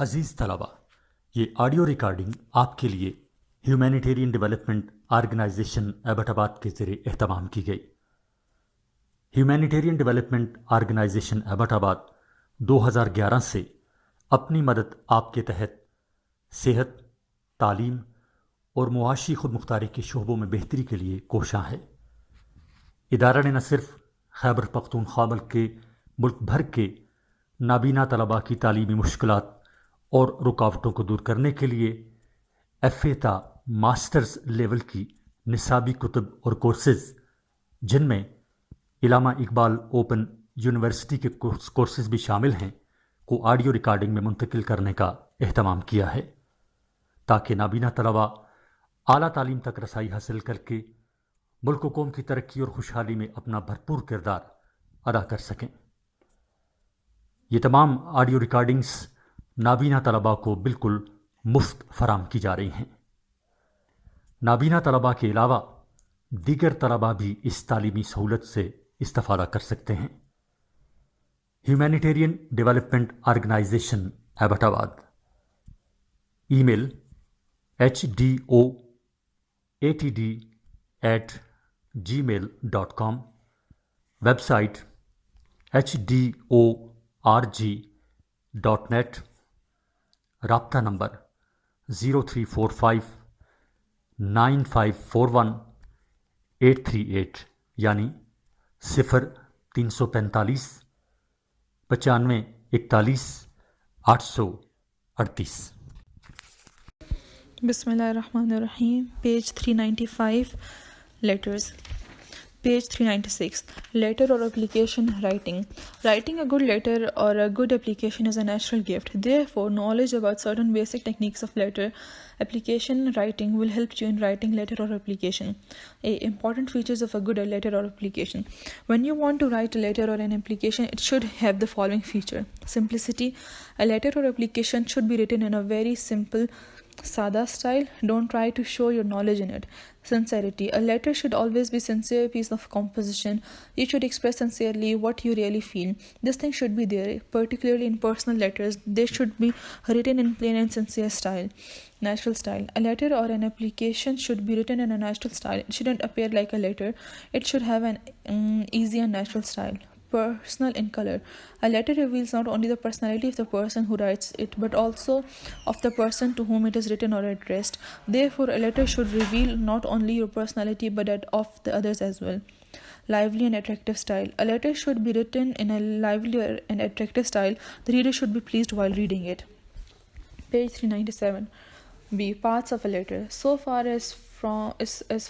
अजीज़ तलबा, ये audio recording आपके लिए ह्यूमैनिटेरियन डेवलपमेंट ऑर्गेनाइजेशन एबटाबाद के ज़रिए एहतमाम की गई। ह्यूमैनिटेरियन डेवलपमेंट ऑर्गेनाइजेशन एबटाबाद 2011 से अपनी मदद आपके तहत सेहत, तालीम और मुआशी खुद मुख्तारी के शोबों में बेहतरी के लिए कोशां है। इदारा ने न सिर्फ खैबर पख्तूनख्वा बल्कि मुल्क भर के नाबीना तलबा की तालीमी मुश्किलात और रुकावटों को दूर करने के लिए एफ.ए. ता मास्टर्स लेवल की निसाबी कुतुब और कोर्सेज, जिनमें अल्लामा इकबाल ओपन यूनिवर्सिटी के कोर्सेज भी शामिल हैं, को ऑडियो रिकॉर्डिंग में मुंतकिल करने का एहतमाम किया है ताकि नाबीना तलबा आला तालीम तक रसाई हासिल करके मुल्क कौम की तरक्की और खुशहाली में अपना भरपूर किरदार अदा कर सकें। ये तमाम ऑडियो रिकॉर्डिंग्स नाबीना तलबा को बिल्कुल मुफ्त फराम की जा रही हैं। नाबीना तलबा के अलावा दीगर तलबा भी इस तालीमी सहूलत से इस्तिफादा कर सकते हैं। Humanitarian development organisation Abbottabad, email hdoatd@gmail.com, website hdorg.net, राब्ता नंबर 0345 9541 838 यानी 0345 95 41 838। Bismillahirrahmanirrahim. Page 395, letters. Page 396, letter or application writing. Writing a good letter or a good application is a natural gift. Therefore, knowledge about certain basic techniques of letter application writing will help you in writing letter or application. Important features of a good letter or application. When you want to write a letter or an application, it should have the following feature. Simplicity. A letter or application should be written in a very simple Sada style. Don't try to show your knowledge in it. Sincerity. A letter should always be sincere piece of composition. You should express sincerely what you really feel. This thing should be there, particularly in personal letters. They should be written in plain and sincere style. Natural style. A letter or an application should be written in a natural style. It shouldn't appear like a letter. It should have an easy and natural style. Personal in color. A letter reveals not only the personality of the person who writes it, but also of the person to whom it is written or addressed. Therefore, a letter should reveal not only your personality, but that of the others as well. Lively and attractive style. A letter should be written in a lively and attractive style. The reader should be pleased while reading it. Page 397. B. Parts of a letter. So far as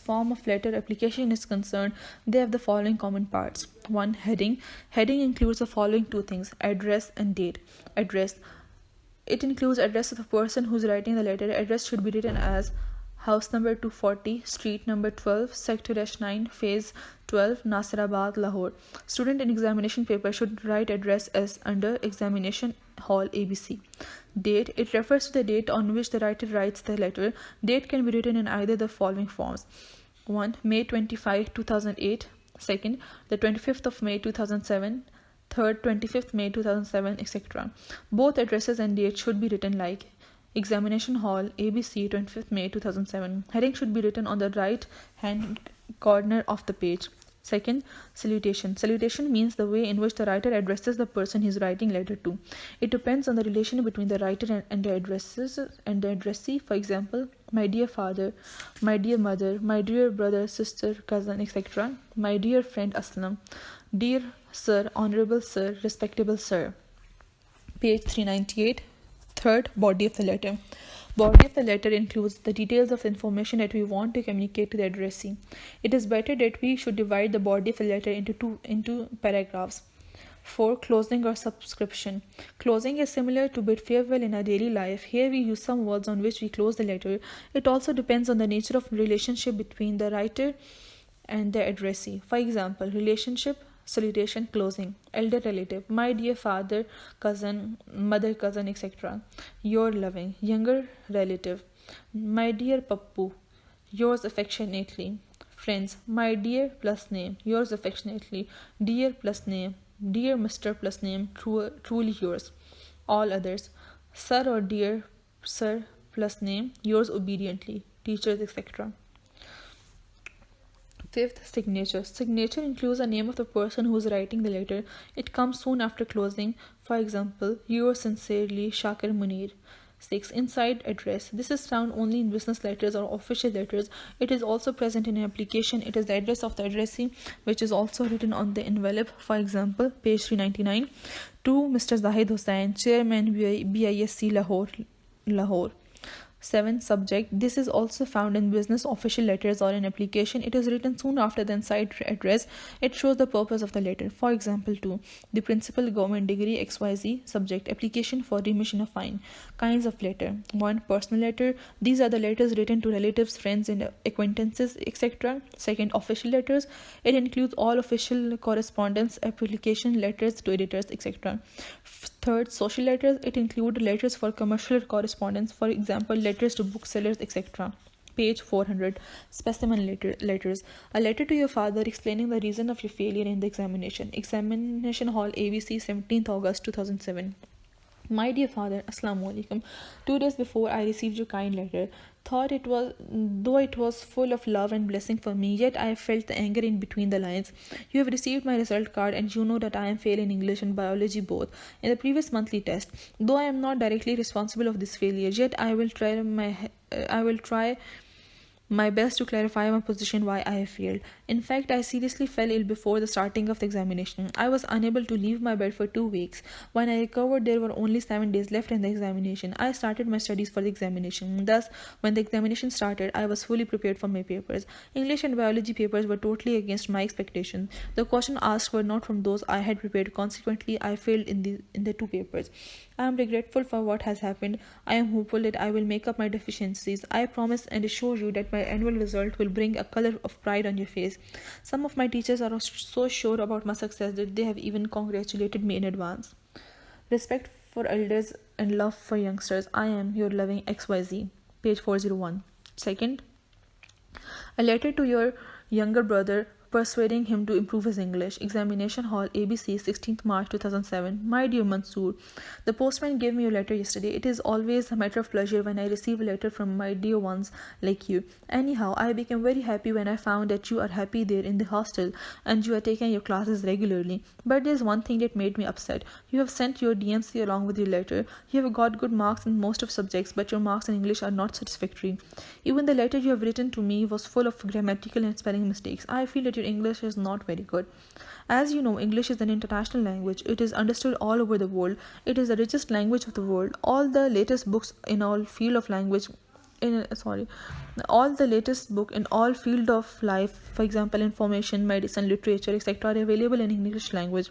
form of letter application is concerned, they have the following common parts. 1. Heading. Heading includes the following two things: address and date. Address. It includes address of the person who's writing the letter. Address should be written as house number 240, street number 12, sector -9, phase 12, Nasirabad, Lahore. Student in examination paper should write address as under examination hall ABC. Date. It refers to the date on which the writer writes the letter. Date can be written in either the following forms. 1. May 25, 2008. 2nd, the 25th of May 2007. 3rd, 25th May 2007, etc. Both addresses and dates should be written like Examination Hall, ABC, 25th May 2007. Heading should be written on the right hand corner of the page. 2nd, salutation. Salutation means the way in which the writer addresses the person he is writing letter to. It depends on the relation between the writer and the addressee. For example, my dear father, my dear mother, my dear brother, sister, cousin, etc. My dear friend Aslam, dear sir, honorable sir, respectable sir. Page 398. Third, body of the letter. Body of the letter includes the details of information that we want to communicate to the addressee. It is better that we should divide the body of the letter into paragraphs. 4. Closing or subscription. Closing is similar to bid farewell in our daily life. Here we use some words on which we close the letter. It also depends on the nature of relationship between the writer and the addressee. For example, relationship, salutation, closing. Elder relative, my dear father, cousin, mother, cousin, etc. Your loving. Younger relative, my dear Pappu, yours affectionately. Friends, my dear plus name, yours affectionately. Dear plus name, dear Mr. plus name, truly yours. All others. Sir or dear sir plus name, yours obediently, teachers, etc. Fifth, signature. Signature includes the name of the person who is writing the letter. It comes soon after closing. For example, yours sincerely, Shakir Munir. 6. Inside address. This is found only in business letters or official letters. It is also present in an application. It is the address of the addressee, which is also written on the envelope. For example, page 399. To Mr. Zahid Hussain, Chairman BISC Lahore. 7. Subject. This is also found in business official letters or an application. It is written soon after the inside address. It shows the purpose of the letter. For example, 2. The principal government degree XYZ. Subject. Application for remission of fine. Kinds of letter. 1. Personal letter. These are the letters written to relatives, friends and acquaintances, etc. 2. Official letters. It includes all official correspondence, application letters to editors, etc. 3. Social letters. It includes letters for commercial correspondence, for example, letters to booksellers, etc. Page 400. Specimen letters. A letter to your father explaining the reason of your failure in the examination. Examination Hall, ABC, 17th August 2007. My dear father, Assalamu alaikum. 2 days before I received your kind letter, though it was full of love and blessing for me, yet I felt the anger in between the lines. You have received my result card and you know that I am failing in English and biology both in the previous monthly test. Though I am not directly responsible of this failure, yet I will try my best to clarify my position why I have failed. In fact, I seriously fell ill before the starting of the examination. I was unable to leave my bed for 2 weeks. When I recovered, there were only 7 days left in the examination. I started my studies for the examination. Thus, when the examination started, I was fully prepared for my papers. English and biology papers were totally against my expectations. The questions asked were not from those I had prepared. Consequently, I failed in the 2 papers. I am regretful for what has happened. I am hopeful that I will make up my deficiencies. I promise and assure you that my annual result will bring a color of pride on your face. Some of my teachers are so sure about my success that they have even congratulated me in advance. Respect for elders and love for youngsters. I am your loving XYZ. Page 401. 2. A letter to your younger brother persuading him to improve his English. Examination Hall, ABC, 16th March 2007. My dear Mansoor, the postman gave me your letter yesterday. It is always a matter of pleasure when I receive a letter from my dear ones like you. Anyhow, I became very happy when I found that you are happy there in the hostel and you are taking your classes regularly. But there is one thing that made me upset. You have sent your DMC along with your letter. You have got good marks in most of subjects, but your marks in English are not satisfactory. Even the letter you have written to me was full of grammatical and spelling mistakes. I feel that your English is not very good. As you know, English is an international language. It is understood all over the world. It is the richest language of the world. All the latest books in all field of language all the latest book in all field of life, for example, information, medicine, literature, etc., are available in English language.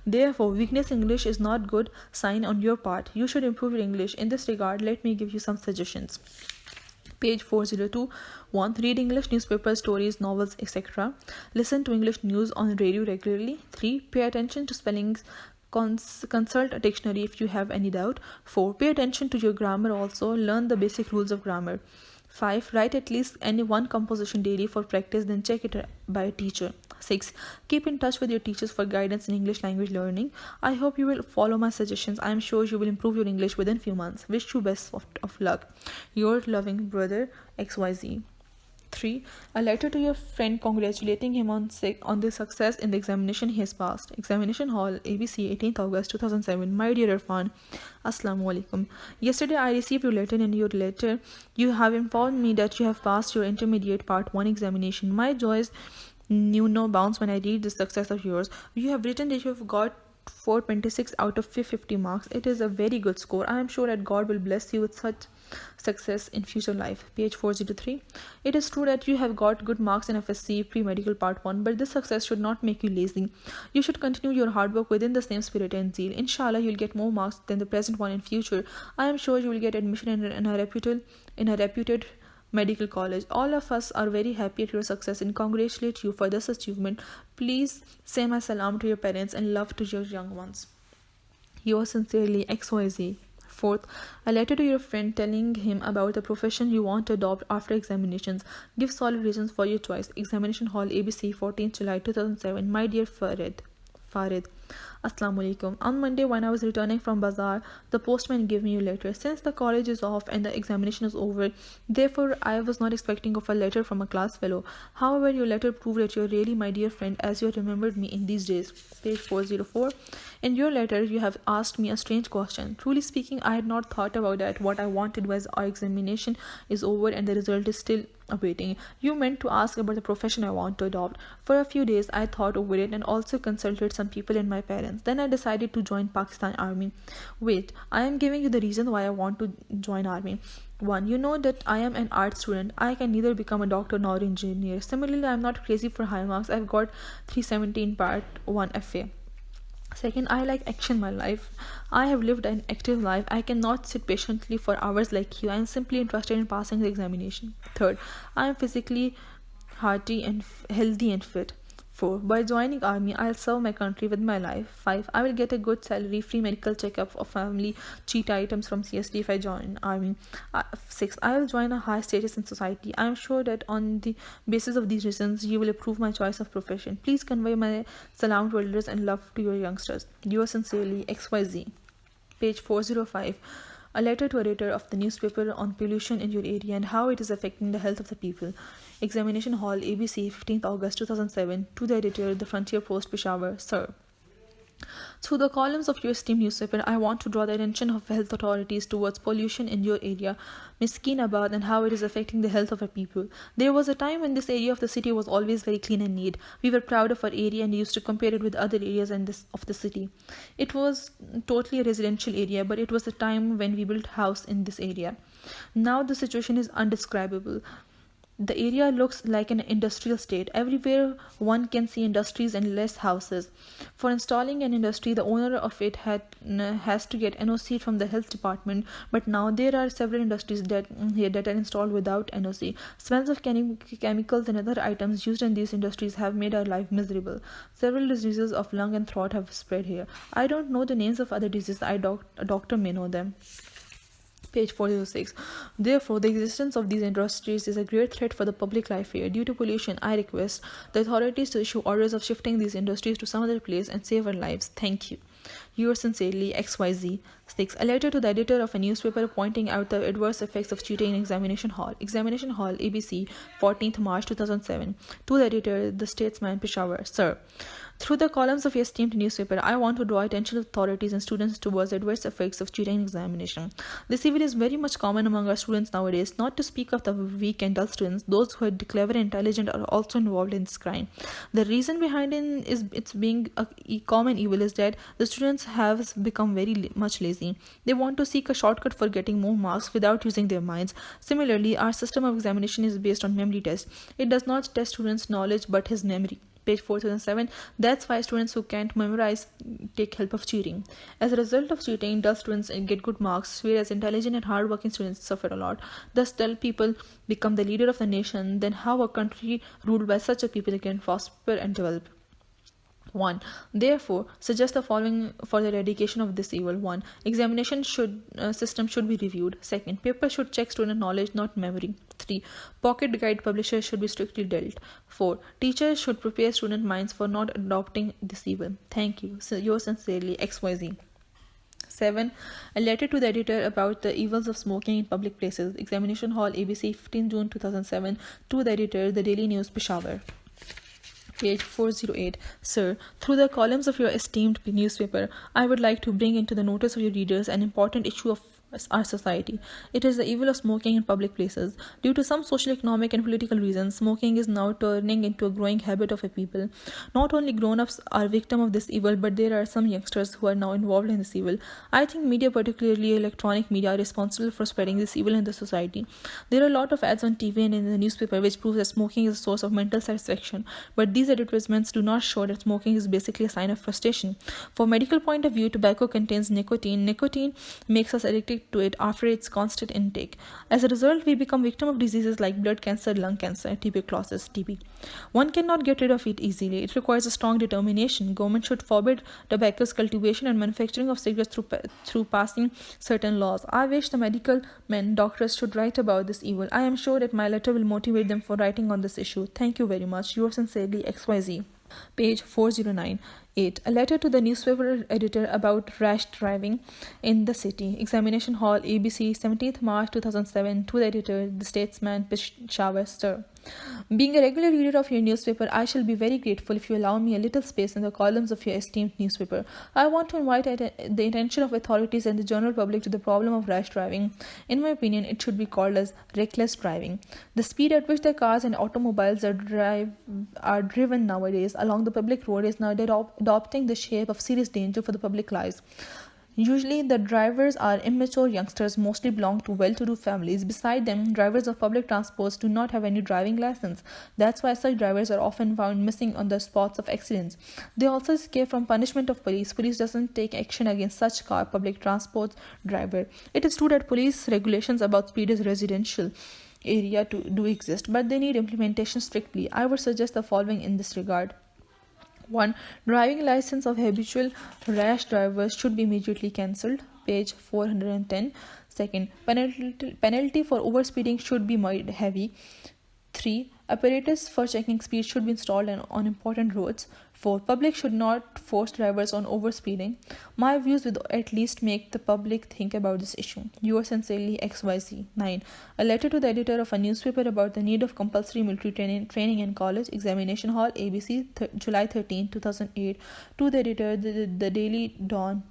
Therefore, weakness in English is not good sign on your part. You should improve your English. In this regard, let me give you some suggestions. Page 402. 1. Read English newspapers, stories, novels, etc. Listen to English news on radio regularly. 3. Pay attention to spellings. Consult a dictionary if you have any doubt. 4. Pay attention to your grammar also. Learn the basic rules of grammar. 5. Write at least any one composition daily for practice, then check it by a teacher. 6. Keep in touch with your teachers for guidance in English language learning. I hope you will follow my suggestions. I am sure you will improve your English within few months. Wish you best of luck. Your loving brother, XYZ. 3. A letter to your friend congratulating him on the success in the examination he has passed. Examination Hall, ABC, 18th August 2007. My dear Irfan, Assalamu alaikum. Yesterday I received your letter. In your letter, you have informed me that you have passed your intermediate part 1 examination. My joys knew no bounds when I read the success of yours. You have written that you have got 426 out of 550 marks. It is a very good score. I am sure that God will bless you with such success in future life. Page 403. It is true that you have got good marks in FSC pre-medical part 1, but this success should not make you lazy. You should continue your hard work within the same spirit and zeal. Inshallah, you'll get more marks than the present one in future. I am sure you will get admission in a reputed medical college. All of us are very happy at your success and congratulate you for this achievement. Please say my salam to your parents and love to your young ones. Yours sincerely, XYZ. 4th, a letter to your friend telling him about the profession you want to adopt after examinations. Give solid reasons for your choice. Examination Hall, ABC, 14th July 2007. My dear Farid. Farid. Assalamu alaikum. On Monday, when I was returning from bazaar, the postman gave me a letter. Since the college is off and the examination is over, therefore I was not expecting of a letter from a class fellow. However, your letter proved that you're really my dear friend, as you have remembered me in these days. Page 404. In your letter, you have asked me a strange question. Truly speaking, I had not thought about that. What I wanted was our examination is over and the result is still awaiting. You meant to ask about the profession I want to adopt. For a few days, I thought over it and also consulted some people and my parents. Then I decided to join Pakistan Army. Wait, I am giving you the reason why I want to join Army. 1. You know that I am an art student. I can neither become a doctor nor an engineer. Similarly, I am not crazy for high marks. I've got 317 part 1 FA. Second, I like action in my life. I have lived an active life. I cannot sit patiently for hours like you. I am simply interested in passing the examination. Third, I am physically hearty and healthy and fit. 4. By joining army, I'll serve my country with my life. 5. I will get a good salary, free medical checkup of family, cheat items from CSD if I join army. 6. I will join a high status in society. I am sure that on the basis of these reasons, you will approve my choice of profession. Please convey my salam to elders and love to your youngsters. Yours sincerely, XYZ. Page 405. A letter to editor of the newspaper on pollution in your area and how it is affecting the health of the people. Examination Hall, ABC, 15th August 2007. To the editor, The Frontier Post, Peshawar. Sir, through the columns of your esteemed newspaper, I want to draw the attention of health authorities towards pollution in your area, Miskinabad, and how it is affecting the health of our people. There was a time when this area of the city was always very clean and neat. We were proud of our area and used to compare it with other areas of the city. It was totally a residential area, but it was a time when we built house in this area. Now the situation is undescribable. The area looks like an industrial state. Everywhere one can see industries and less houses. For installing an industry, the owner of it has to get NOC from the health department, but now there are several industries that are installed without NOC. Smells of chemicals and other items used in these industries have made our life miserable. Several diseases of lung and throat have spread here. I don't know the names of other diseases. A doctor may know them. Page 406. Therefore, the existence of these industries is a great threat for the public life here. Due to pollution, I request the authorities to issue orders of shifting these industries to some other place and save our lives. Thank you. Yours sincerely, XYZ. 6. A letter to the editor of a newspaper pointing out the adverse effects of cheating in Examination Hall. Examination Hall, ABC, 14th March 2007. To the editor, The Statesman, Peshawar. Sir, through the columns of your esteemed newspaper, I want to draw attention of authorities and students towards adverse effects of cheating in examination. This evil is very much common among our students nowadays, not to speak of the weak and dull students. Those who are clever and intelligent are also involved in this crime. The reason behind it is its being a common evil is that the students have become very much lazy. They want to seek a shortcut for getting more marks without using their minds. Similarly, our system of examination is based on memory test. It does not test students' knowledge but his memory. Page 4007. That's why students who can't memorize take help of cheating. As a result of cheating, dull students get good marks, whereas intelligent and hardworking students suffer a lot. Thus, dull people become the leader of the nation. Then how a country ruled by such a people can prosper and develop? 1. Therefore, suggest the following for the eradication of this evil. 1. Examination system should be reviewed. 2. Paper should check student knowledge, not memory. 3. Pocket guide publishers should be strictly dealt. 4. Teachers should prepare student minds for not adopting this evil. Thank you. Yours sincerely, XYZ. 7. A letter to the editor about the evils of smoking in public places. Examination Hall, ABC, 15 June 2007. To the editor, The Daily News, Peshawar. Page 408. Sir, through the columns of your esteemed newspaper, I would like to bring into the notice of your readers an important issue of our society. It is the evil of smoking in public places. Due to some social, economic and political reasons, smoking is now turning into a growing habit of a people. Not only grown-ups are victim of this evil, but there are some youngsters who are now involved in this evil. I think media, particularly electronic media, are responsible for spreading this evil in the society. There are a lot of ads on TV and in the newspaper which prove that smoking is a source of mental satisfaction, but these advertisements do not show that smoking is basically a sign of frustration. From a medical point of view, tobacco contains nicotine. Nicotine makes us addicted to it after its constant intake. As a result, we become victim of diseases like blood cancer, lung cancer, tuberculosis, TB. One cannot get rid of it easily. It requires a strong determination. Government should forbid tobacco's cultivation and manufacturing of cigarettes through passing certain laws. I wish the medical men, doctors should write about this evil. I am sure that my letter will motivate them for writing on this issue. Thank you very much. Yours sincerely, XYZ. Page 409. 8. A letter to the newspaper editor about rash driving in the city. Examination Hall, ABC, 17th March 2007. To the editor, the statesman, Peshawar, Sir. Being a regular reader of your newspaper, I shall be very grateful if you allow me a little space in the columns of your esteemed newspaper. I want to invite the attention of authorities and the general public to the problem of rash driving. In my opinion, it should be called as reckless driving. The speed at which the cars and automobiles are driven nowadays along the public road is now adopting the shape of serious danger for the public lives. Usually, the drivers are immature youngsters, mostly belong to well-to-do families. Beside them, drivers of public transports do not have any driving license. That's why such drivers are often found missing on the spots of accidents. They also escape from punishment of police. Police doesn't take action against such public transport driver. It is true that police regulations about speed is residential area do exist, but they need implementation strictly. I would suggest the following in this regard. 1. Driving license of habitual rash drivers should be immediately cancelled. Page 410. 2nd. Penalty for overspeeding should be made heavy. 3. Apparatus for checking speed should be installed on important roads. 4. Public should not force drivers on overspeeding. My views would at least make the public think about this issue. Yours sincerely, XYZ. 9. A letter to the editor of a newspaper about the need of compulsory military training in college. Examination Hall, ABC, July 13, 2008. To the editor, the Daily Dawn,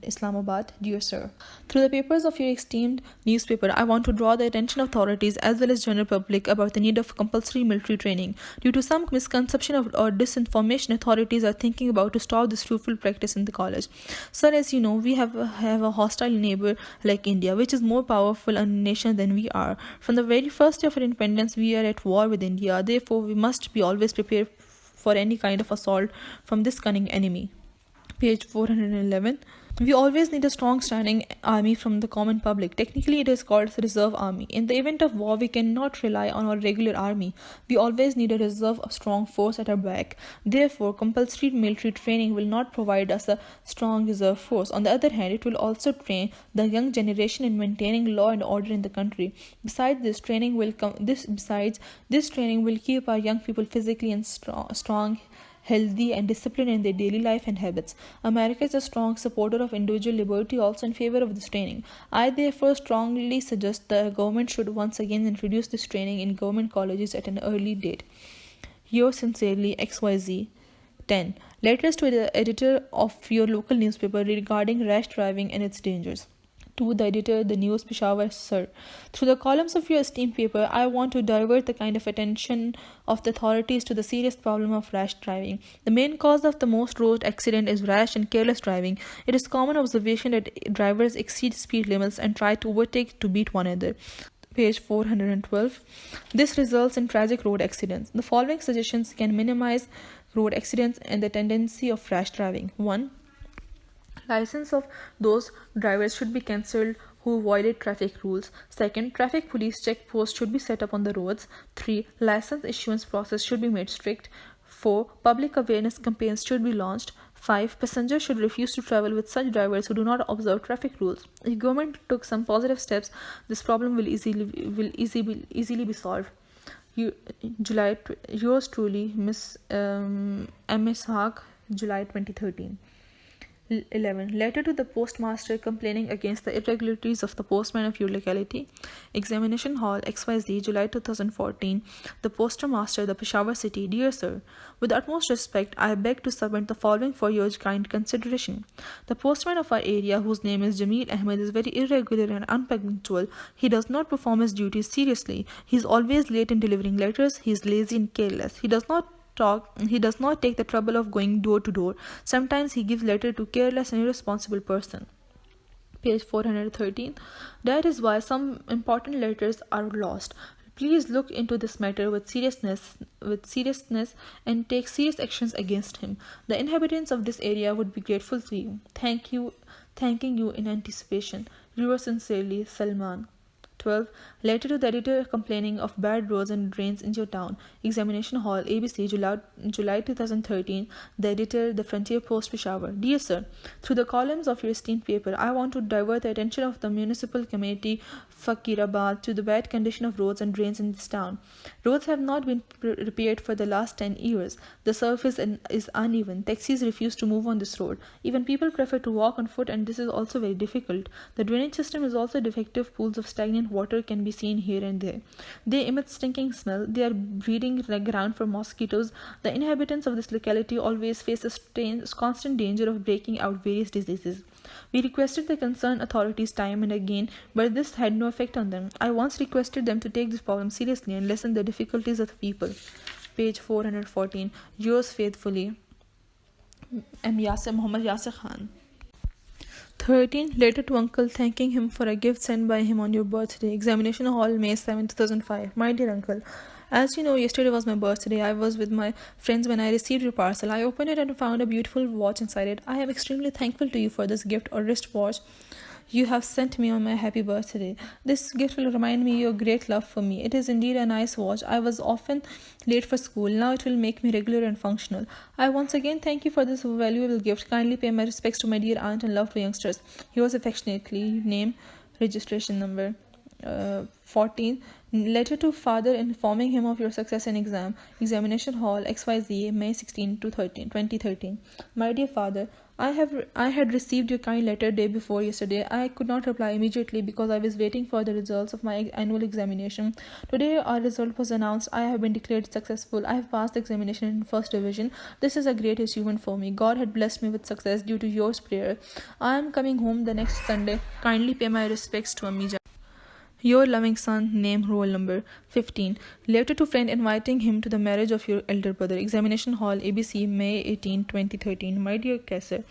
Islamabad. Dear Sir, through the papers of your esteemed newspaper, I want to draw the attention of authorities as well as general public about the need of compulsory military training. Due to some misconception or disinformation, authorities are thinking about to stop this fruitful practice in the college. Sir, as you know, we have a hostile neighbor like India, which is more powerful a nation than we are. From the very first day of our independence, we are at war with India. Therefore, we must be always prepared for any kind of assault from this cunning enemy. Page 411. We always need a strong standing army from the common public. Technically, it is called the reserve army. In the event of war, we cannot rely on our regular army. We always need a reserve, a strong force at our back. Therefore, compulsory military training will not provide us a strong reserve force. On the other hand, it will also train the young generation in maintaining law and order in the country. Besides, this training will keep our young people physically and strong, healthy and disciplined in their daily life and habits. America is a strong supporter of individual liberty, also in favor of this training. I therefore strongly suggest the government should once again introduce this training in government colleges at an early date. Yours sincerely, XYZ. 10. Letters to the editor of your local newspaper regarding rash driving and its dangers. To the editor, the News, Peshawar, Sir. Through the columns of your esteemed paper, I want to divert the kind of attention of the authorities to the serious problem of rash driving. The main cause of the most road accident is rash and careless driving. It is common observation that drivers exceed speed limits and try to overtake to beat one another. Page 412. This results in tragic road accidents. The following suggestions can minimize road accidents and the tendency of rash driving. 1. License of those drivers should be cancelled who violate traffic rules. 2nd, traffic police checkposts should be set up on the roads. 3. License issuance process should be made strict. 4. Public awareness campaigns should be launched. 5. Passengers should refuse to travel with such drivers who do not observe traffic rules. If government took some positive steps, this problem will easily be solved. Yours truly, Miss M.S. Haag, July 2013. 11. Letter to the postmaster complaining against the irregularities of the postman of your locality. Examination Hall, XYZ, July 2014. The postmaster, the Peshawar City. Dear Sir, with utmost respect, I beg to submit the following for your kind consideration. The postman of our area, whose name is Jamil Ahmed, is very irregular and unpunctual. He does not perform his duties seriously. He is always late in delivering letters. He is lazy and careless. He does not take the trouble of going door to door. Sometimes he gives letter to careless and irresponsible person. Page 413. That is why some important letters are lost. Please look into this matter with seriousness and take serious actions against him. The inhabitants of this area would be grateful to you. Thanking you in anticipation. Yours sincerely, Salman. 12. Letter to the editor complaining of bad roads and drains in your town. Examination Hall, ABC, July 2013. The editor, The Frontier Post, Peshawar. Dear Sir, through the columns of your esteemed paper, I want to divert the attention of the municipal committee Fakirabad to the bad condition of roads and drains in this town. Roads have not been repaired for the last 10 years. The surface is uneven. Taxis refuse to move on this road. Even people prefer to walk on foot, and this is also very difficult. The drainage system is also defective. Pools of stagnant water can be seen here and there. They emit stinking smell. They are breeding ground for mosquitoes. The inhabitants of this locality always face a constant danger of breaking out various diseases. We requested the concerned authorities time and again, but this had no effect on them. I once requested them to take this problem seriously and lessen the difficulties of the people. Page 414. Yours faithfully, Muhammad Yasir Khan. 13. Letter to uncle thanking him for a gift sent by him on your birthday. Examination Hall, May 7, 2005. My dear uncle, as you know, yesterday was my birthday. I was with my friends when I received your parcel. I opened it and found a beautiful watch inside it. I am extremely thankful to you for this gift or wristwatch you have sent me on my happy birthday. This gift will remind me your great love for me. It is indeed a nice watch. I was often late for school. Now it will make me regular and functional. I once again thank you for this valuable gift. Kindly pay my respects to my dear aunt and loved youngsters. Yours affectionately, name, registration number. 14. Letter to father informing him of your success in exam. Examination Hall, XYZ, May 16 to 2013. My dear father, I had received your kind letter day before yesterday. I could not reply immediately because I was waiting for the results of my annual examination. Today our result was announced. I have been declared successful. I have passed the examination in first division. This is a great achievement for me. God had blessed me with success due to your prayer. I am coming home the next Sunday. Kindly pay my respects to Amija. Your loving son, name, roll number. 15. Letter to friend inviting him to the marriage of your elder brother. Examination Hall, ABC, May 18, 2013. My dear Kaisar,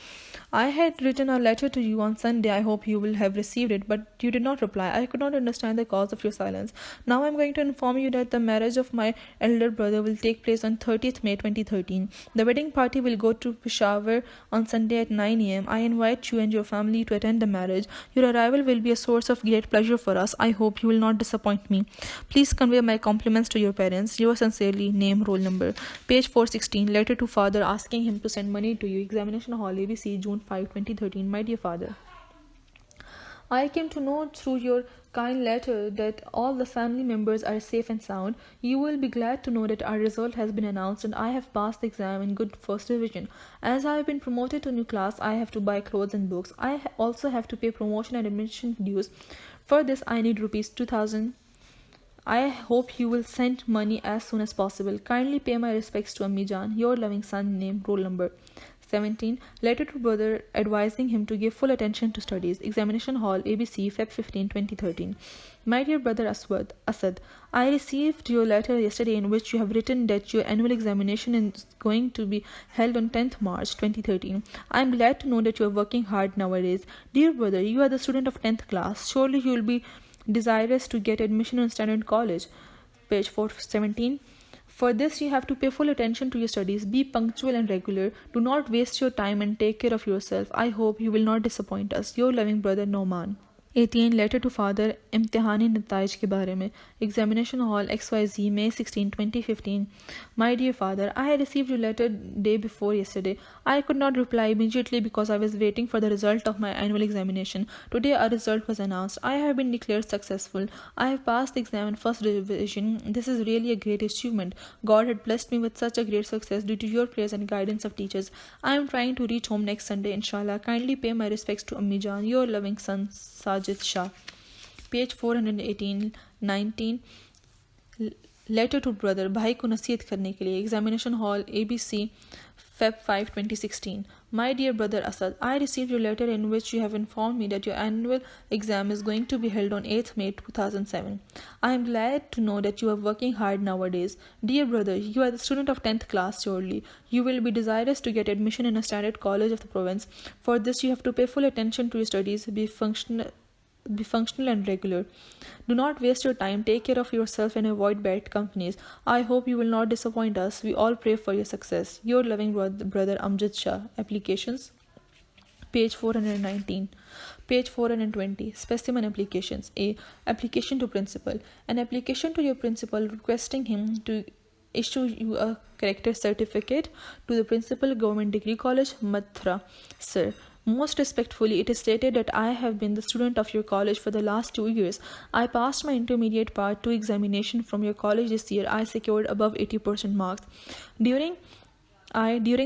I had written a letter to you on Sunday. I hope you will have received it, but you did not reply. I could not understand the cause of your silence. Now I am going to inform you that the marriage of my elder brother will take place on 30th May 2013. The wedding party will go to Peshawar on Sunday at 9 a.m. I invite you and your family to attend the marriage. Your arrival will be a source of great pleasure for us. I hope you will not disappoint me. Please convey my compliments to your parents. Yours sincerely, name, roll number. Page 416. Letter to father asking him to send money to you. Examination Hall, ABC, June 5, 2013. My dear father, I came to know through your kind letter that all the family members are safe and sound. You will be glad to know that our result has been announced and I have passed the exam in good first division. As I have been promoted to new class, I have to buy clothes and books. I also have to pay promotion and admission dues. For this, I need rupees 2000. I hope you will send money as soon as possible. Kindly pay my respects to Ammi Jan. Your loving son, name, roll number. 17. Letter to brother advising him to give full attention to studies. Examination Hall, ABC, Feb 15, 2013. My dear brother Asad, I received your letter yesterday in which you have written that your annual examination is going to be held on 10th March 2013. I am glad to know that you are working hard nowadays. Dear brother, you are the student of 10th class. Surely you will be desirous to get admission in standard college. Page 417. For this, you have to pay full attention to your studies. Be punctual and regular. Do not waste your time and take care of yourself. I hope you will not disappoint us. Your loving brother, Noman. 18. Letter to father इम्तिहानी नताइज के बारे में. Examination Hall, XYZ, May 16, 2015. My dear father, I had received your letter day before yesterday. I could not reply immediately because I was waiting for the result of my annual examination. Today our result was announced. I have been declared successful. I have passed the exam in first division. This is really a great achievement. God had blessed me with such a great success due to your prayers and guidance of teachers. I am trying to reach home next Sunday, inshallah. Kindly pay my respects to Ammi Jan. Your loving son, Sajid Shah. Page 418. 19. Letter to brother, भाई को नसीहत करने के लिए. Examination Hall, ABC, Feb 5, 2016. My dear brother Asad, I received your letter in which you have informed me that your annual exam is going to be held on 8th May 2007. I am glad to know that you are working hard nowadays. Dear brother, you are the student of 10th class surely. You will be desirous to get admission in a standard college of the province. For this, you have to pay full attention to your studies, be functional and regular. Do not waste your time. Take care of yourself and avoid bad companies. I hope you will not disappoint us. We all pray for your success. Your loving brother Amjad Shah. Applications. Page 419. Page 420. Specimen applications. A. Application to principal. An application to your principal requesting him to issue you a character certificate to the principal, Government Degree College, Mathura. Sir, most respectfully, it is stated that I have been the student of your college for the last 2 years. I passed my intermediate part 2 examination from your college this year. I secured above 80% marks. During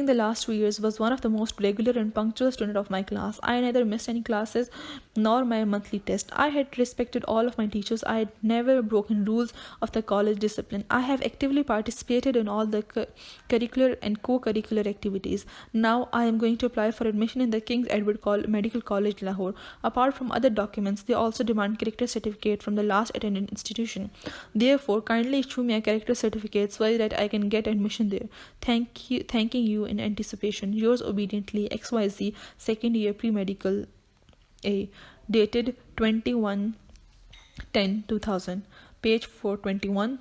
the last 2 years, was one of the most regular and punctual student of my class. I neither missed any classes nor my monthly test. I had respected all of my teachers. I had never broken rules of the college discipline. I have actively participated in all the curricular and co-curricular activities. Now I am going to apply for admission in the King's Edward Medical College, Lahore. Apart from other documents, they also demand character certificate from the last attended institution. Therefore, kindly issue me a character certificate so that I can get admission there. Thanking you in anticipation. Yours obediently, XYZ, second year pre-medical A. Dated 21/10/2000. Page 421.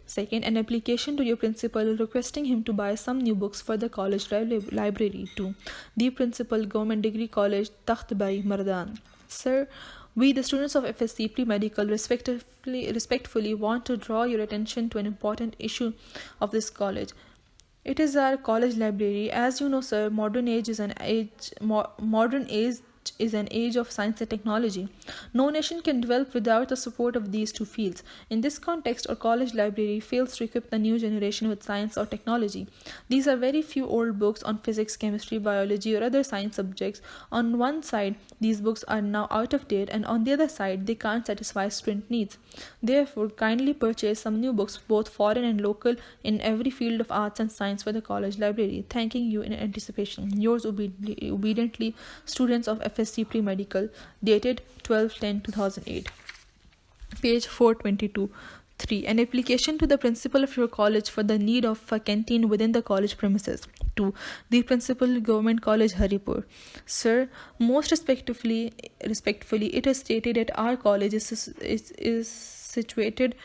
Second, an application to your principal requesting him to buy some new books for the college library. 2. The principal, Government Degree College, Takht Bai, Mardan. Sir, we, the students of FSC Pre-Medical, respectfully want to draw your attention to an important issue of this college. It is our college library. As you know, sir, modern age is an age of science and technology. No nation can develop without the support of these two fields. In this context, our college library fails to equip the new generation with science or technology. These are very few old books on physics, chemistry, biology, or other science subjects. On one side, these books are now out of date, and on the other side, they can't satisfy student needs. Therefore, kindly purchase some new books, both foreign and local, in every field of arts and science for the college library. Thanking you in anticipation. Yours obediently, students of FSC Pre-Medical, dated 12/10/2008. Page 422. 3. An application to the principal of your college for the need of a canteen within the college premises. 2. The principal, Government College, Haripur. Sir, most respectfully, it is stated that our college is situated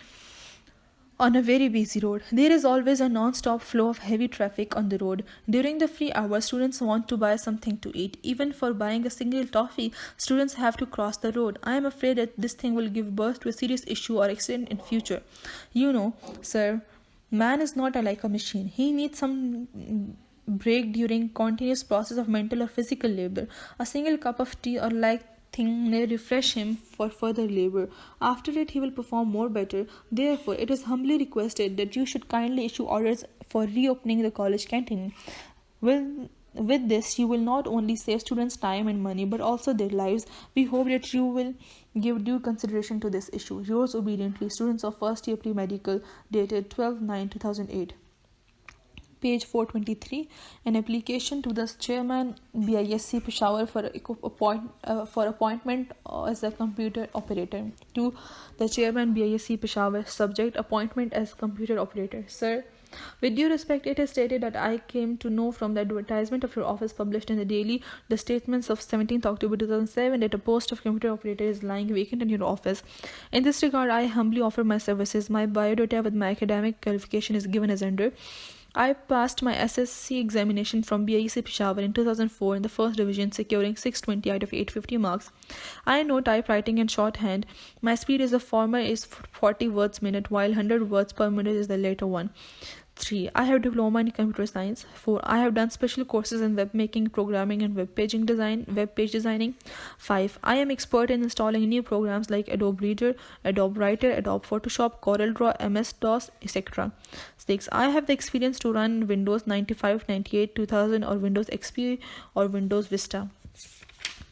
on a very busy road. There is always a non-stop flow of heavy traffic on the road. During the free hours, students want to buy something to eat. Even for buying a single toffee, students have to cross the road. I am afraid that this thing will give birth to a serious issue or accident in future. You know, sir, man is not like a machine. He needs some break during continuous process of mental or physical labor. A single cup of tea or like thing may refresh him for further labor. After it, he will perform more better. Therefore, it is humbly requested that you should kindly issue orders for reopening the college canteen. With this, you will not only save students time and money, but also their lives. We hope that you will give due consideration to this issue. Yours obediently, students of first year pre-medical, dated 12/9/2008. Page 423. An application to the chairman BISC Peshawar for appointment as a computer operator. To the chairman BISC Peshawar, subject appointment as computer operator. Sir, with due respect, it is stated that I came to know from the advertisement of your office published in the Daily, the statements of 17th October 2007, that a post of computer operator is lying vacant in your office. In this regard, I humbly offer my services. My biodata with my academic qualification is given as under. I passed my SSC examination from BIC Peshawar in 2004 in the first division, securing 620 out of 850 marks. I know typewriting and shorthand. My speed as a former is 40 words minute, while 100 words per minute is the later one. 3. I have diploma in computer science. 4. I have done special courses in web making, programming, and web page designing. 5. I am expert in installing new programs like Adobe Reader, Adobe Writer, Adobe Photoshop, CorelDRAW, MS-DOS, etc. 6. I have the experience to run Windows 95, 98, 2000 or Windows XP or Windows Vista.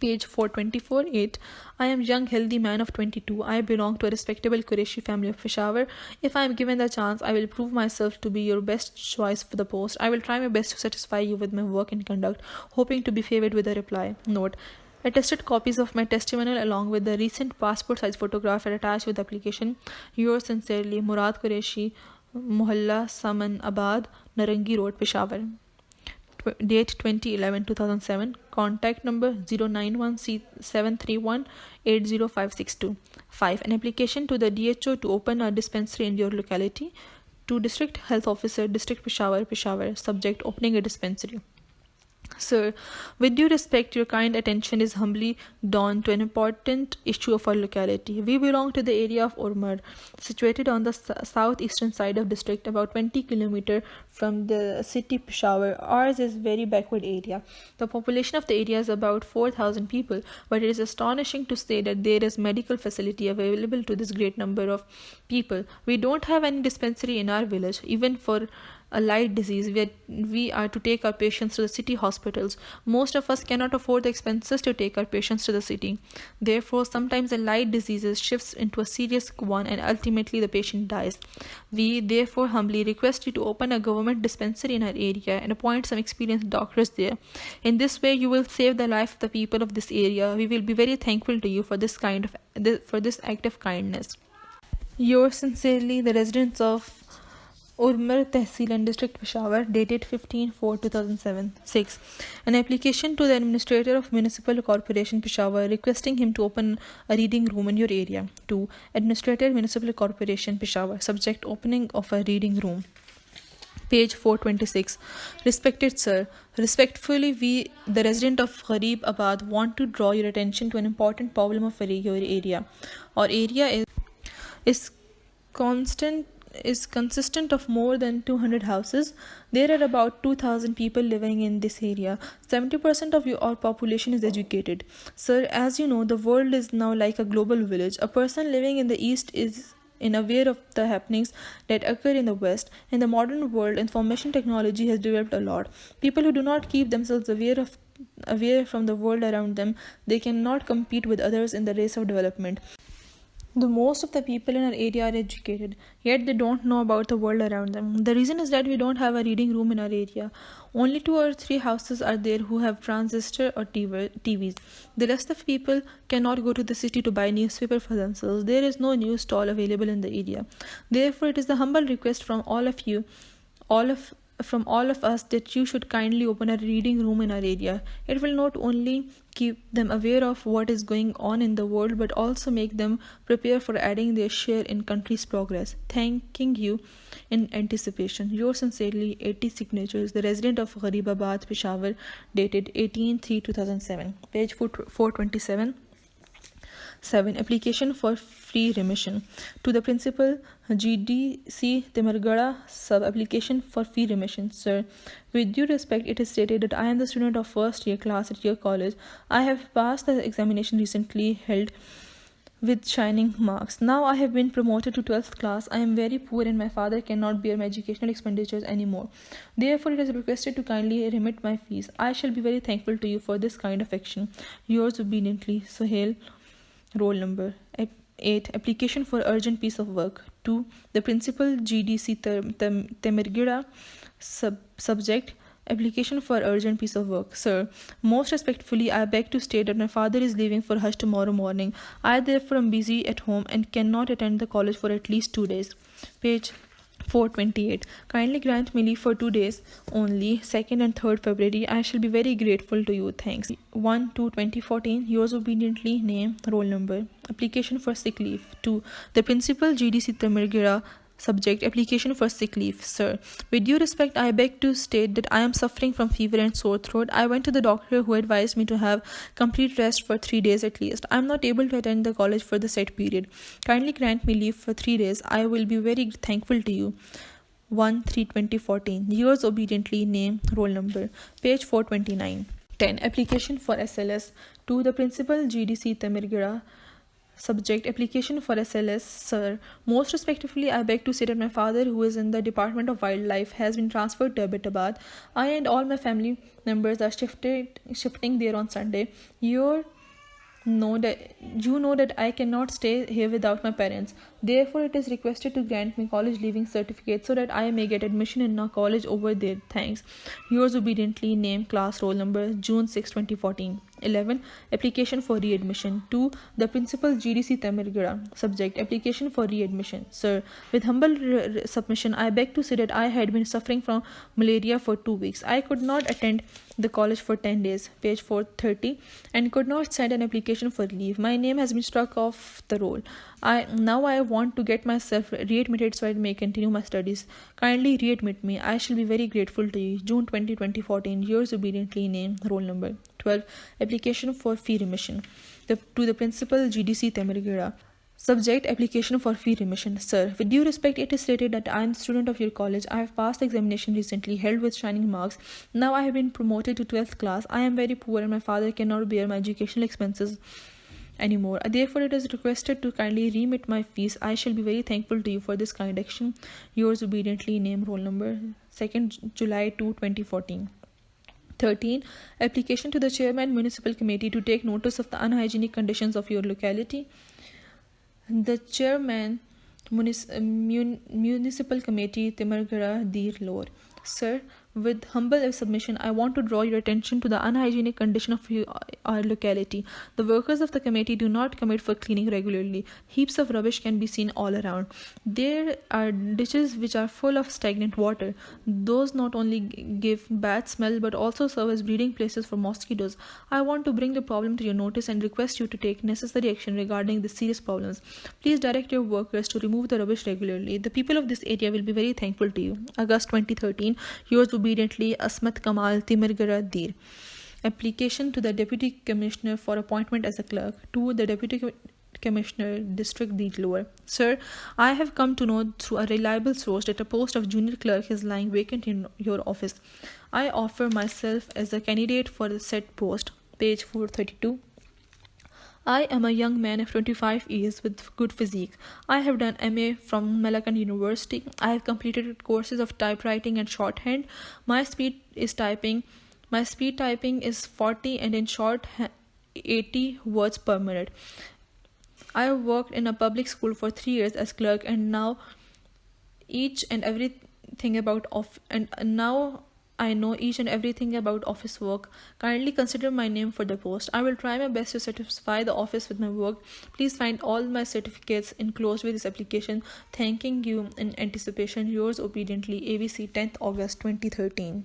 Page 424. 8. I am young, healthy man of 22. I belong to a respectable Qureshi family of Peshawar. If I am given the chance, I will prove myself to be your best choice for the post. I will try my best to satisfy you with my work and conduct, hoping to be favored with a reply. Note: attested copies of my testimonial along with the recent passport size photograph are attached with the application. Yours sincerely, Murad Qureshi, Mohalla Saman Abad, Narangi Road, Peshawar. Date 2011-2007. Contact number 091-731-80562. 5. An application to the DHO to open a dispensary in your locality. To District Health Officer, District Peshawar, Peshawar. Subject: opening a dispensary. Sir, with due respect, your kind attention is humbly drawn to an important issue of our locality. We belong to the area of Urmar, situated on the southeastern side of district, about 20 kilometers from the city Peshawar. Ours is very backward area. The population of the area is about 4,000 people, but it is astonishing to say that there is medical facility available to this great number of people. We don't have any dispensary in our village, even for a light disease. We are to take our patients to the city hospitals. Most of us cannot afford the expenses to take our patients to the city. Therefore, sometimes a light disease shifts into a serious one and ultimately the patient dies. We therefore humbly request you to open a government dispensary in our area and appoint some experienced doctors there. In this way, you will save the life of the people of this area. We will be very thankful to you for this act of kindness. Yours sincerely, the residents of Urmar Tehsil and District Peshawar, dated 15/4/2007. 6. An application to the Administrator of Municipal Corporation Peshawar requesting him to open a reading room in your area. 2. Administrator Municipal Corporation Peshawar. Subject: opening of a reading room. Page 426. Respected Sir, respectfully we, the resident of Abbottabad, want to draw your attention to an important problem of your area. Our area is consistent of more than 200 houses. There are about 2,000 people living in this area. 70% of our population is educated. Sir, as you know, the world is now like a global village. A person living in the East is unaware of the happenings that occur in the West. In the modern world, information technology has developed a lot. People who do not keep themselves aware from the world around them, they cannot compete with others in the race of development. The most of the people in our area are educated, yet they don't know about the world around them. The reason is that we don't have a reading room in our area. Only 2 or 3 houses are there who have transistor or TVs. The rest of people cannot go to the city to buy newspaper for themselves. There is no news stall available in the area. Therefore, it is the humble request from all of us that you should kindly open a reading room in our area. It will not only keep them aware of what is going on in the world, but also make them prepare for adding their share in country's progress. Thanking you in anticipation. Yours sincerely, 80 signatures, the resident of Abbottabad, Peshawar, dated 18/3/2007. Page 427. 7. Application for free remission. To the Principal, GDC Timargada, sub-application for free remission. Sir, with due respect, it is stated that I am the student of first year class at your college. I have passed the examination recently held with shining marks. Now I have been promoted to 12th class. I am very poor and my father cannot bear my educational expenditures anymore. Therefore, it is requested to kindly remit my fees. I shall be very thankful to you for this kind of action. Yours obediently, Sohail. Roll number. 8. Application for urgent piece of work. 2. The Principal, GDC Temirgida, subject: application for urgent piece of work. Sir, most respectfully, I beg to state that my father is leaving for Hajj tomorrow morning. I therefore am busy at home and cannot attend the college for at least 2 days. Page 428. Kindly grant me leave for 2 days only, 2nd and 3rd February. I shall be very grateful to you. Thanks. 1/2/2014. Yours obediently, name, roll number. Application for sick leave. 2. The Principal, GDC Tamirgira, subject: application for sick leave. Sir, with due respect, I beg to state that I am suffering from fever and sore throat. I went to the doctor who advised me to have complete rest for 3 days at least. I am not able to attend the college for the set period. Kindly grant me leave for 3 days. I will be very thankful to you. 1/3/2014. Yours obediently, name, roll number. Page 429. 10. Application for SLS. To the Principal, GDC Tamirgira, subject: application for SLS. Sir, most respectfully, I beg to say that my father, who is in the Department of Wildlife, has been transferred to Abbottabad. I and all my family members are shifting there on Sunday. You know that I cannot stay here without my parents. Therefore, it is requested to grant me college leaving certificate so that I may get admission in a college over there. Thanks. Yours obediently, name, class, roll number, June 6, 2014. 11. Application for readmission. 2. The Principal GDC Tamirgada. Subject. Application for readmission. Sir, with humble submission, I beg to say that I had been suffering from malaria for 2 weeks. I could not attend the college for 10 days, page 430, and could not send an application for leave. My name has been struck off the roll. Now I want to get myself readmitted so I may continue my studies. Kindly readmit me. I shall be very grateful to you. June 20, 2014. Yours obediently, name, roll number. 12. Application for fee remission. To the Principal GDC Tamirgada. Subject. Application for fee remission. Sir, with due respect, it is stated that I am a student of your college. I have passed the examination recently, held with shining marks. Now I have been promoted to 12th class. I am very poor and my father cannot bear my educational expenses anymore. Therefore, it is requested to kindly remit my fees. I shall be very thankful to you for this kind action. Yours obediently, name, roll number. 2nd July 2, 2014. 13. Application to the Chairman Municipal Committee to take notice of the unhygienic conditions of your locality. The Chairman Municipal Committee, Tamirgada, Deer Lore. Sir, with humble submission, I want to draw your attention to the unhygienic condition of our locality. The workers of the committee do not commit for cleaning regularly. Heaps of rubbish can be seen all around. There are ditches which are full of stagnant water. Those not only give bad smell but also serve as breeding places for mosquitoes. I want to bring the problem to your notice and request you to take necessary action regarding these serious problems. Please direct your workers to remove the rubbish regularly. The people of this area will be very thankful to you. August 2013. Yours obediently, Asmat Kamal, Tamirgada, Deer. Application to the Deputy Commissioner for appointment as a clerk. To the Deputy Commissioner, District Deer Lower. Sir, I have come to know through a reliable source that a post of junior clerk is lying vacant in your office. I offer myself as a candidate for the said post. Page 432. I am a young man of 25 years with good physique. I have done MA from Malakand University. I have completed courses of typewriting and shorthand. My speed typing is 40 and in short 80 words per minute. I have worked in a public school for 3 years as clerk and now I know each and everything about office work. Kindly consider my name for the post. I will try my best to satisfy the office with my work. Please find all my certificates enclosed with this application. Thanking you in anticipation. Yours obediently, ABC, 10th August 2013.